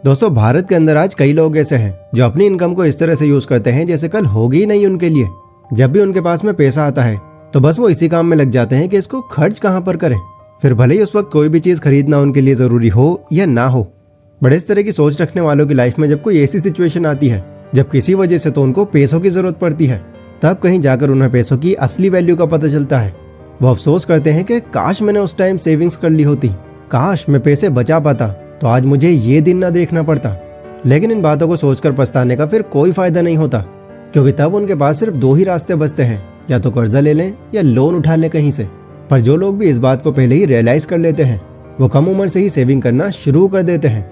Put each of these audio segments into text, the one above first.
दोस्तों, भारत के अंदर आज कई लोग ऐसे हैं जो अपनी इनकम को इस तरह से यूज करते हैं जैसे कल होगी ही नहीं उनके लिए। जब भी उनके पास में पैसा आता है तो बस वो इसी काम में लग जाते हैं कि इसको खर्च कहाँ पर करें, फिर भले ही उस वक्त कोई भी चीज खरीदना उनके लिए जरूरी हो या ना हो। बड़े इस तरह की सोच रखने वालों की लाइफ में जब कोई ऐसी सिचुएशन आती है जब किसी वजह से तो उनको पैसों की जरूरत पड़ती है, तब कहीं जाकर उन्हें पैसों की असली वैल्यू का पता चलता है। वो अफसोस करते हैं कि काश मैंने उस टाइम सेविंग्स कर ली होती, काश मैं पैसे बचा पाता तो आज मुझे ये दिन ना देखना पड़ता। लेकिन इन बातों को सोचकर पछताने का फिर कोई फायदा नहीं होता, क्योंकि तब उनके पास सिर्फ दो ही रास्ते बचते हैं, या तो कर्जा ले लें या लोन उठा लें कहीं से। पर जो लोग भी इस बात को पहले ही रियलाइज कर लेते हैं वो कम उम्र से ही सेविंग करना शुरू कर देते हैं।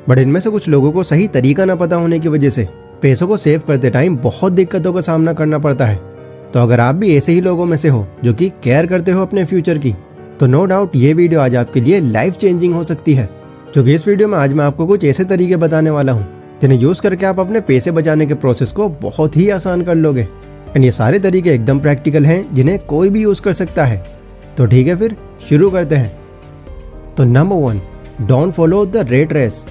बट इनमें से कुछ लोगों को सही तरीका न पता होने की वजह से पैसों को सेव करते टाइम बहुत दिक्कतों का सामना करना पड़ता है। तो अगर आप भी ऐसे ही लोगों में से हो जो कि केयर करते हो अपने फ्यूचर की, तो नो डाउट ये वीडियो आज आपके लिए लाइफ चेंजिंग हो सकती है। क्योंकि इस वीडियो में आज मैं आपको कुछ ऐसे तरीके बताने वाला हूँ जिन्हें यूज करके आप अपने पैसे बचाने के प्रोसेस को बहुत ही आसान कर लोगे। एंड ये सारे तरीके एकदम प्रैक्टिकल हैं जिन्हें कोई भी यूज कर सकता है। तो ठीक है, फिर शुरू करते हैं। तो number 1, don't follow the rat race.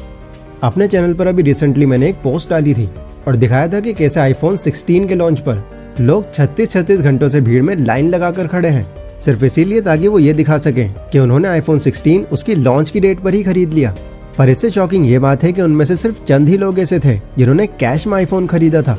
अपने चैनल पर अभी रिसेंटली मैंने एक पोस्ट डाली थी और दिखाया था कि कैसे आईफोन 16 के लॉन्च पर लोग 36 घंटों से भीड़ में लाइन लगाकर खड़े हैं, सिर्फ इसीलिए ताकि वो ये दिखा सकें कि उन्होंने आईफोन 16 उसकी लॉन्च की डेट पर ही खरीद लिया। पर इससे शॉकिंग ये बात है कि उनमें से सिर्फ चंद ही लोग ऐसे थे जिन्होंने कैश में आईफोन खरीदा था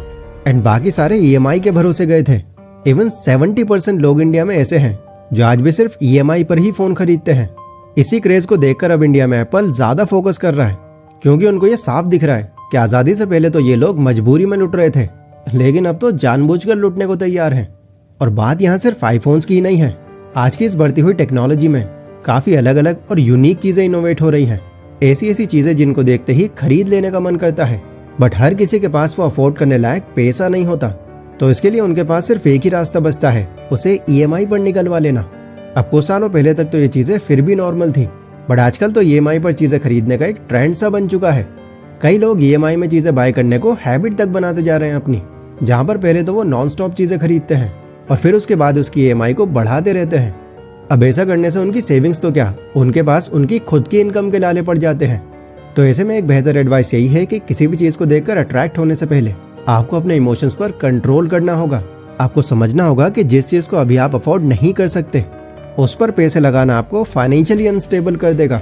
एंड बाकी सारे EMI के भरोसे गए थे। इवन 70% लोग इंडिया में ऐसे हैं जो आज भी सिर्फ EMI पर ही फोन खरीदते हैं। इसी क्रेज को देखकर अब इंडिया में एप्पल ज्यादा फोकस कर रहा है, क्योंकि उनको ये साफ दिख रहा है कि आजादी से पहले तो ये लोग मजबूरी में लुट रहे थे, लेकिन अब तो जानबूझकर लुटने को तैयार हैं। और बात यहाँ सिर्फ आईफोन्स की ही नहीं है। आज की इस बढ़ती हुई टेक्नोलॉजी में काफी अलग अलग और यूनिक चीजें इनोवेट हो रही हैं। ऐसी चीजें जिनको देखते ही खरीद लेने का मन करता है, बट हर किसी के पास वो अफोर्ड करने लायक पैसा नहीं होता। तो इसके लिए उनके पास सिर्फ एक ही रास्ता बचता है, उसे EMI पर निकलवा लेना। अब कुछ सालों पहले तक तो ये चीजें फिर भी नॉर्मल थी, बट आजकल तो EMI पर चीजें खरीदने का एक ट्रेंड सा बन चुका है। कई लोग EMI में चीजें बाय करने को हैबिट तक बनाते जा रहे हैं अपनी, जहाँ पर पहले तो वो नॉन स्टॉप चीजें खरीदते हैं और फिर उसके बाद उसकी EMI को बढ़ाते रहते हैं। अब ऐसा करने से उनकी सेविंग्स तो क्या, उनके पास उनकी खुद की इनकम के लाले पड़ जाते हैं। तो ऐसे में एक बेहतर एडवाइस यही है कि किसी भी चीज को देखकर अट्रैक्ट होने से पहले आपको अपने इमोशंस पर कंट्रोल करना होगा। आपको समझना होगा कि जिस चीज को अभी आप अफोर्ड नहीं कर सकते उस पर पैसे लगाना आपको फाइनेंशियली अनस्टेबल कर देगा।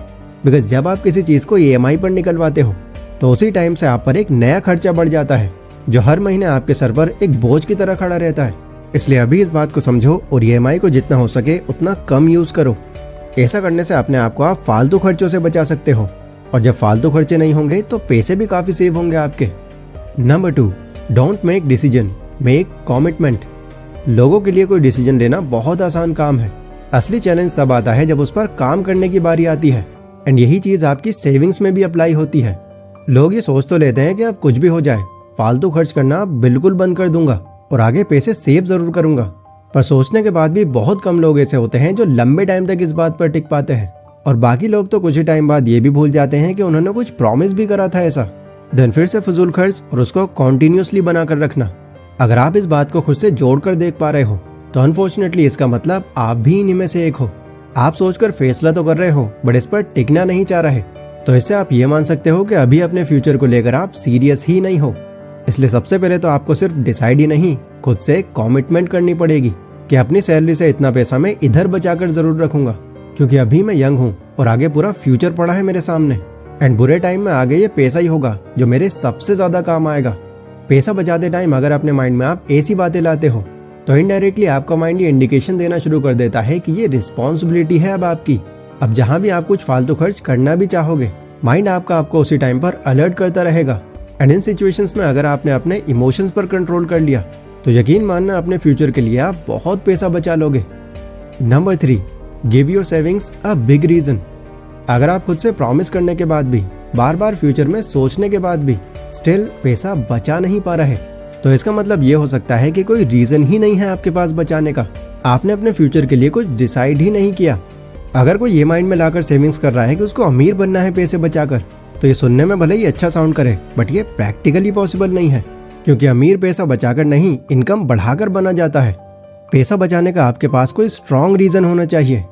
बिकॉज जब आप किसी चीज को EMI पर निकलवाते हो तो उसी टाइम से आप पर एक नया खर्चा बढ़ जाता है जो हर महीने आपके सर पर एक बोझ की तरह खड़ा रहता है। इसलिए अभी इस बात को समझो और EMI को जितना हो सके उतना कम यूज करो। ऐसा करने से अपने आप को आप फालतू खर्चों से बचा सकते हो, और जब फालतू खर्चे नहीं होंगे तो पैसे भी काफी सेव होंगे आपके। Number 2, don't make decision, make commitment. लोगों के लिए कोई डिसीजन लेना बहुत आसान काम है। असली चैलेंज तब आता है जब उस पर काम करने की बारी आती है। एंड यही चीज आपकी सेविंग्स में भी अप्लाई होती है। लोग ये सोच तो लेते हैं कि अब कुछ भी हो जाए फालतू खर्च करना बिल्कुल बंद कर दूंगा और आगे पैसे सेव जरूर करूंगा, पर सोचने के बाद भी बहुत कम लोग ऐसे होते हैं जो लंबे टाइम तक इस बात पर टिक पाते हैं। और बाकी लोग तो कुछ ही टाइम बाद ये भी भूल जाते हैं कि उन्होंने कुछ प्रॉमिस भी करा था ऐसा। देन फिर से फजूल खर्च और उसको कॉन्टिन्यूसली बनाकर रखना। अगर आप इस बात को खुद से जोड़कर देख पा रहे हो तो अनफॉर्चुनेटली इसका मतलब आप भी इन्हीं में से एक हो। आप सोचकर फैसला तो कर रहे हो बट इस पर टिकना नहीं चाह रहे, तो इससे आप ये मान सकते हो कि अभी अपने फ्यूचर को लेकर आप सीरियस ही नहीं हो। इसलिए सबसे पहले तो आपको सिर्फ डिसाइड ही नहीं, खुद से कमिटमेंट करनी पड़ेगी कि अपनी सैलरी से इतना पैसा मैं इधर बचाकर जरूर रखूंगा, क्योंकि अभी मैं यंग हूँ और आगे पूरा फ्यूचर पड़ा है मेरे सामने। एंड बुरे टाइम में आगे ये पैसा ही होगा जो मेरे सबसे ज्यादा काम आएगा। पैसा बचाते टाइम अगर अपने माइंड में आप ऐसी बातें लाते हो तो इनडायरेक्टली आपका माइंड ये इंडिकेशन देना शुरू कर देता है कि ये रिस्पॉन्सिबिलिटी है अब आपकी। अब जहां भी आप कुछ फालतू खर्च करना भी चाहोगे, माइंड आपको उसी टाइम पर अलर्ट करता रहेगा। एंड इन सिचुएशंस में अगर आपने अपने इमोशंस पर कंट्रोल कर लिया तो यकीन मानना अपने फ्यूचर के लिए आप बहुत पैसा बचा लोगे। Number 3, give your savings a big reason. अगर आप खुद से प्रॉमिस करने के बाद भी, बार बार फ्यूचर में सोचने के बाद भी स्टिल पैसा बचा नहीं पा रहे, तो इसका मतलब ये हो सकता है कि कोई रीजन ही नहीं है आपके पास बचाने का। आपने अपने फ्यूचर के लिए कुछ डिसाइड ही नहीं किया। अगर कोई ये माइंड में लाकर सेविंग्स कर रहा है कि उसको अमीर बनना है पैसे बचाकर, तो ये सुनने में भले ही अच्छा साउंड करे बट ये प्रैक्टिकली पॉसिबल नहीं है, क्योंकि अमीर पैसा बचाकर नहीं, इनकम बढ़ाकर बना जाता है। पैसा बचाने का आपके पास कोई स्ट्रॉन्ग रीजन होना चाहिए।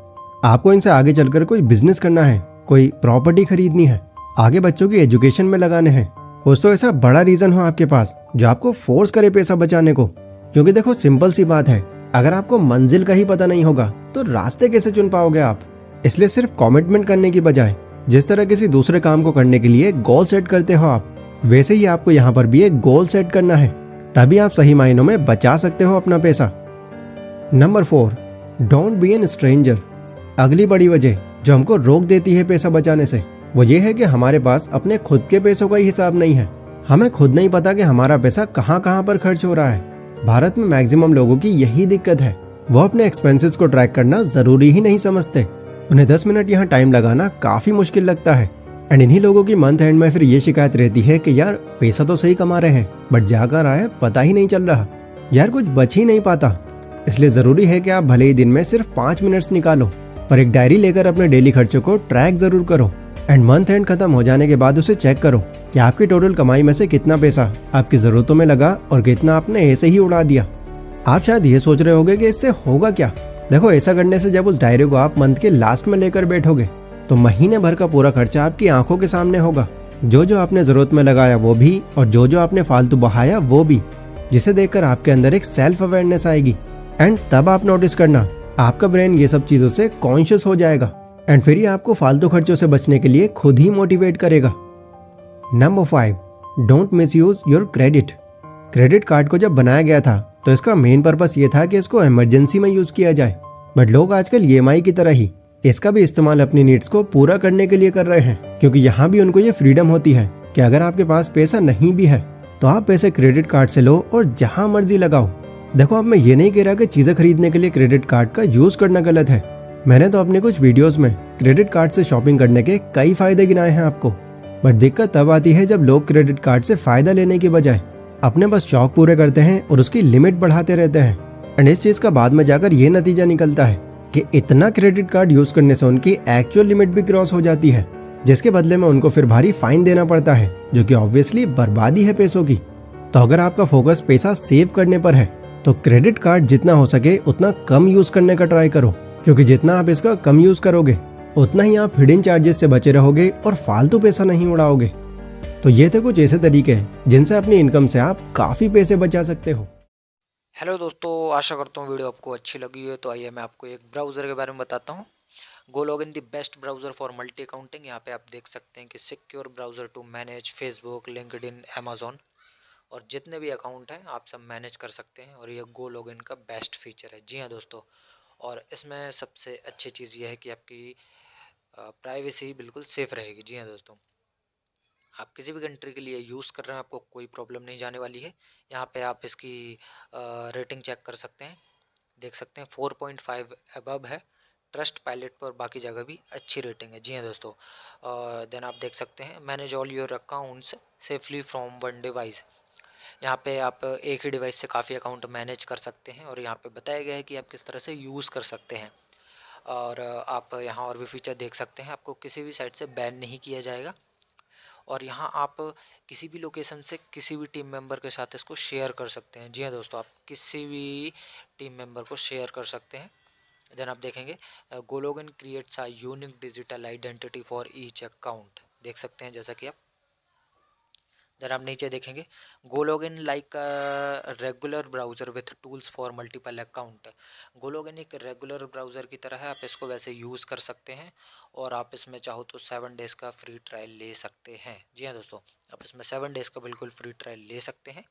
आपको इनसे आगे चलकर कोई बिजनेस करना है, कोई प्रॉपर्टी खरीदनी है, आगे बच्चों की एजुकेशन में लगाने हैं। कुछ तो ऐसा बड़ा रीजन हो आपके पास जो आपको फोर्स करे पैसा बचाने को। क्योंकि देखो सिंपल सी बात है, अगर आपको मंजिल का ही पता नहीं होगा तो रास्ते कैसे चुन पाओगे आप। इसलिए सिर्फ कमिटमेंट करने की बजाय जिस तरह किसी दूसरे काम को करने के लिए गोल सेट करते हो आप, वैसे ही आपको यहाँ पर भी एक गोल सेट करना है। तभी आप सही मायनों में बचा सकते हो अपना पैसा। Number 4, don't be an stranger. अगली बड़ी वजह जो हमको रोक देती है पैसा बचाने से, वो ये है कि हमारे पास अपने खुद के पैसों का ही हिसाब नहीं है। हमें खुद नहीं पता कि हमारा पैसा कहाँ कहाँ पर खर्च हो रहा है। भारत में मैक्सिमम लोगों की यही दिक्कत है, वो अपने एक्सपेंसेस को ट्रैक करना जरूरी ही नहीं समझते। उन्हें 10 मिनट यहाँ टाइम लगाना काफी मुश्किल लगता है। एंड इन्हीं लोगों की मंथ एंड में फिर ये शिकायत रहती है कि यार पैसा तो सही कमा रहे हैं बट जाकर आए पता ही नहीं चल रहा, यार कुछ बच ही नहीं पाता। इसलिए जरूरी है कि आप भले ही दिन में सिर्फ 5 मिनट्स निकालो, पर एक डायरी लेकर अपने डेली खर्चों को ट्रैक जरूर करो। एंड मंथ एंड खत्म हो जाने के बाद उसे चेक करो कि आपकी टोटल कमाई में से कितना पैसा आपकी जरूरतों में लगा और कितना आपने ऐसे ही उड़ा दिया। आप शायद ये सोच रहे होंगे कि इससे होगा क्या। देखो ऐसा करने से जब उस डायरी को आप मंथ के लास्ट में लेकर बैठोगे तो महीने भर का पूरा खर्चा आपकी आंखों के सामने होगा। जो जो आपने जरूरत में लगाया वो भी, और जो जो आपने फालतू बहाया वो भी, जिसे देखकर आपके अंदर एक सेल्फ अवेयरनेस आएगी। एंड तब आप नोटिस करना आपका ब्रेन ये सब चीजों से कॉन्शियस हो जाएगा एंड फिर ये आपको फालतू खर्चों से बचने के लिए खुद ही मोटिवेट करेगा। Number 5, don't misuse your credit. Credit card को जब बनाया गया था तो इसका मेन पर्पस ये था कि इसको इमरजेंसी में यूज किया जाए, बट लोग आजकल ईएमआई की तरह ही इसका भी इस्तेमाल अपनी नीड्स को पूरा करने के लिए कर रहे हैं। क्योंकि यहाँ भी उनको ये फ्रीडम होती है कि अगर आपके पास पैसा नहीं भी है तो आप पैसे क्रेडिट कार्ड से लो और जहां मर्जी लगाओ। देखो अब मैं ये नहीं कह रहा कि चीजें खरीदने के लिए क्रेडिट कार्ड का यूज करना गलत है। मैंने तो अपने कुछ वीडियोस में क्रेडिट कार्ड से शॉपिंग करने के कई फायदे गिनाए हैं आपको, बट दिक्कत तब आती है जब लोग क्रेडिट कार्ड से फायदा लेने की बजाय अपने बस शौक पूरे करते हैं और उसकी लिमिट बढ़ाते रहते हैं। एंड इस चीज का बाद में जाकर ये नतीजा निकलता है कि इतना क्रेडिट कार्ड यूज करने से उनकी एक्चुअल लिमिट भी क्रॉस हो जाती है, जिसके बदले में उनको फिर भारी फाइन देना पड़ता है, जो कि ऑब्वियसली बर्बादी है पैसों की। तो अगर आपका फोकस पैसा सेव करने पर है तो क्रेडिट कार्ड जितना हो सके उतना कम यूज करने का ट्राई करो, क्योंकि जितना आप इसका कम यूज करोगे उतना ही आप हिडन चार्जेस से बचे रहोगे और फालतू पैसा नहीं उड़ाओगे। तो ये थे कुछ ऐसे तरीके जिनसे अपनी इनकम से आप काफी पैसे बचा सकते हो। हेलो दोस्तों, आशा करता हूँ वीडियो आपको अच्छी लगी है। तो आइए मैं आपको एक ब्राउज़र के बारे में बताता हूँ। GoLogin the best browser for multi accounting. यहाँ पे आप देख सकते हैं कि secure browser to manage Facebook, LinkedIn, Amazon और जितने भी अकाउंट हैं आप सब मैनेज कर सकते हैं। और ये गो लॉगिन का बेस्ट फीचर है। जी हाँ दोस्तों, और इसमें सबसे अच्छी चीज़ ये है कि आपकी प्राइवेसी बिल्कुल सेफ़ रहेगी। जी हाँ दोस्तों, आप किसी भी कंट्री के लिए यूज़ कर रहे हैं आपको कोई प्रॉब्लम नहीं जाने वाली है। यहाँ पे आप इसकी रेटिंग चेक कर सकते हैं, देख सकते हैं 4.5 अबव है। ट्रस्ट पायलट पर बाकी जगह भी अच्छी रेटिंग है। जी हाँ दोस्तों, देन आप देख सकते हैं manage all your accounts safely from one device. यहाँ पे आप एक ही डिवाइस से काफ़ी अकाउंट मैनेज कर सकते हैं और यहाँ पे बताया गया है कि आप किस तरह से यूज़ कर सकते हैं। और आप यहाँ और भी फीचर देख सकते हैं, आपको किसी भी साइट से बैन नहीं किया जाएगा। और यहाँ आप किसी भी लोकेशन से किसी भी टीम मेंबर के साथ इसको शेयर कर सकते हैं। जी हाँ दोस्तों, आप किसी भी टीम मेंबर को शेयर कर सकते हैं। देन आप देखेंगे GoLogin creates a unique digital identity for each account. देख सकते हैं जैसा कि आप देन आप नीचे देखेंगे GoLogin like regular browser with tools for multiple account. GoLogin एक रेगुलर ब्राउज़र की तरह है, आप इसको वैसे यूज़ कर सकते हैं और आप इसमें चाहो तो 7 डेज़ का फ्री ट्रायल ले सकते हैं। जी हाँ दोस्तों, आप इसमें 7 डेज़ का बिल्कुल फ्री ट्रायल ले सकते हैं।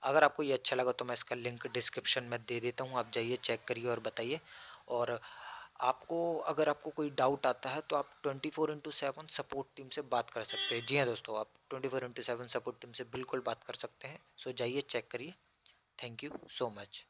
अगर आपको ये अच्छा लगा तो मैं इसका लिंक डिस्क्रिप्शन में दे देता हूँ, आप जाइए चेक करिए और बताइए। और आपको अगर आपको कोई डाउट आता है तो आप 24/7 सपोर्ट टीम से बात कर सकते हैं। जी हाँ दोस्तों, आप 24/7 सपोर्ट टीम से बिल्कुल बात कर सकते हैं। सो जाइए चेक करिए। Thank you so much.